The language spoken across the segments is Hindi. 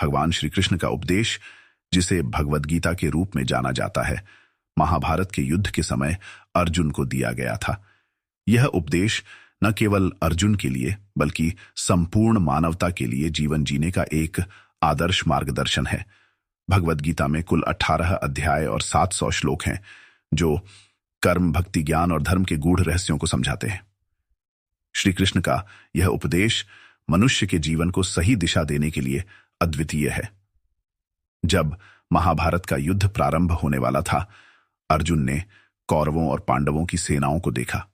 भगवान श्री कृष्ण का उपदेश, जिसे भगवद गीता के रूप में जाना जाता है, महाभारत के युद्ध के समय अर्जुन को दिया गया था। यह उपदेश न केवल अर्जुन के लिए बल्कि संपूर्ण मानवता के लिए जीवन जीने का एक आदर्श मार्गदर्शन है। भगवद गीता में कुल 18 अध्याय और 700 श्लोक हैं, जो कर्म, भक्ति, ज्ञान और धर्म के गूढ़ रहस्यों को समझाते हैं। श्री कृष्ण का यह उपदेश मनुष्य के जीवन को सही दिशा देने के लिए अद्वितीय है। जब महाभारत का युद्ध प्रारंभ होने वाला था, अर्जुन ने कौरवों और पांडवों की सेनाओं को देखा।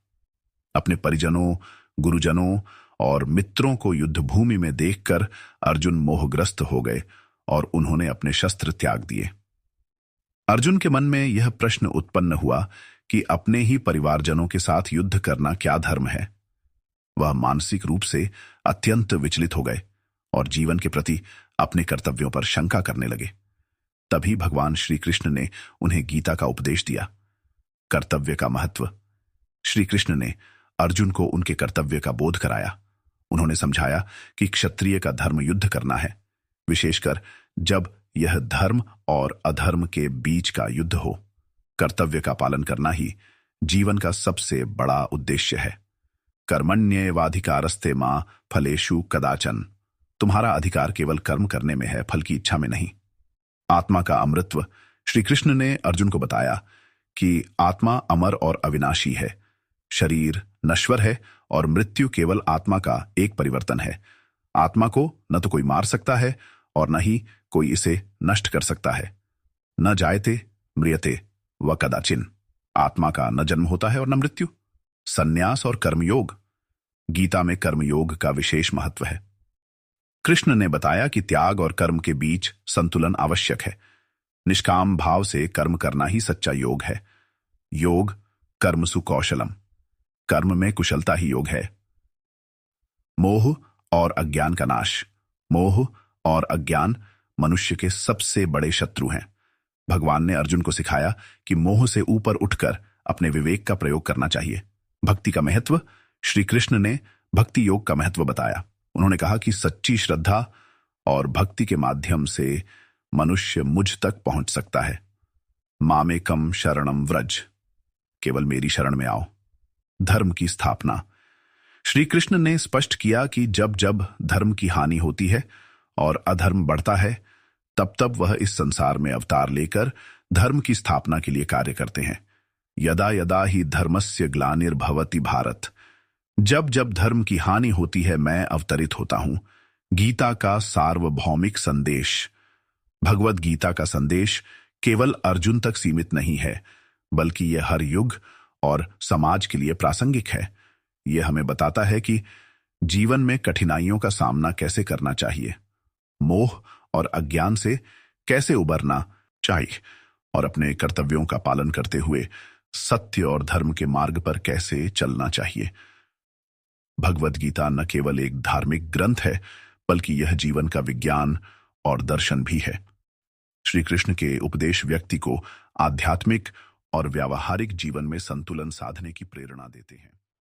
अपने परिजनों, गुरुजनों और मित्रों को युद्धभूमि में देखकर अर्जुन मोहग्रस्त हो गए और उन्होंने अपने शस्त्र त्याग दिए। अर्जुन के मन में यह प्रश्न उत्पन्न हुआ कि अपने ही परिवारजनों के साथ युद्ध करना क्या धर्म है। वह मानसिक रूप से अत्यंत विचलित हो गए और जीवन के प्रति अपने कर्तव्यों पर शंका करने लगे। तभी भगवान श्री कृष्ण ने उन्हें गीता का उपदेश दिया, कर्तव्य का महत्व। श्री कृष्ण ने अर्जुन को उनके कर्तव्य का बोध कराया। उन्होंने समझाया कि क्षत्रिय का धर्म युद्ध करना है, विशेषकर जब यह धर्म और अधर्म के बीच का युद्ध हो। कर्तव्य का पालन करना ही जीवन का सबसे बड़ा उद्देश्य है। कर्मण्येवाधिकारस्ते मां फलेषु कदाचन। तुम्हारा अधिकार केवल कर्म करने में है, फल की इच्छा में नहीं। आत्मा का अमृतत्व। श्री कृष्ण ने अर्जुन को बताया कि आत्मा अमर और अविनाशी है। शरीर नश्वर है और मृत्यु केवल आत्मा का एक परिवर्तन है। आत्मा को न तो कोई मार सकता है और न ही कोई इसे नष्ट कर सकता है। न जायते म्रियते व कदाचिन। आत्मा का न जन्म होता है और न मृत्यु। संन्यास और कर्मयोग। गीता में कर्मयोग का विशेष महत्व है। कृष्ण ने बताया कि त्याग और कर्म के बीच संतुलन आवश्यक है। निष्काम भाव से कर्म करना ही सच्चा योग है। योग कर्मसु कौशलम। कर्म में कुशलता ही योग है। मोह और अज्ञान का नाश। मोह और अज्ञान मनुष्य के सबसे बड़े शत्रु हैं। भगवान ने अर्जुन को सिखाया कि मोह से ऊपर उठकर अपने विवेक का प्रयोग करना चाहिए। भक्ति का महत्व। श्री कृष्ण ने भक्ति योग का महत्व बताया। उन्होंने कहा कि सच्ची श्रद्धा और भक्ति के माध्यम से मनुष्य मुझ तक पहुंच सकता है। मामेकम शरणम व्रज। केवल मेरी शरण में आओ। धर्म की स्थापना। श्री कृष्ण ने स्पष्ट किया कि जब जब धर्म की हानि होती है और अधर्म बढ़ता है, तब तब वह इस संसार में अवतार लेकर धर्म की स्थापना के लिए कार्य करते हैं। यदा यदा ही धर्मस्य ग्लानिर्भवति भारत। जब जब धर्म की हानि होती है, मैं अवतरित होता हूं। गीता का सार्वभौमिक संदेश। भगवद गीता का संदेश केवल अर्जुन तक सीमित नहीं है, बल्कि यह हर युग और समाज के लिए प्रासंगिक है। यह हमें बताता है कि जीवन में कठिनाइयों का सामना कैसे करना चाहिए, मोह और अज्ञान से कैसे उबरना चाहिए और अपने कर्तव्यों का पालन करते हुए सत्य और धर्म के मार्ग पर कैसे चलना चाहिए। भगवद गीता न केवल एक धार्मिक ग्रंथ है, बल्कि यह जीवन का विज्ञान और दर्शन भी है। श्री कृष्ण के उपदेश व्यक्ति को आध्यात्मिक और व्यावहारिक जीवन में संतुलन साधने की प्रेरणा देते हैं।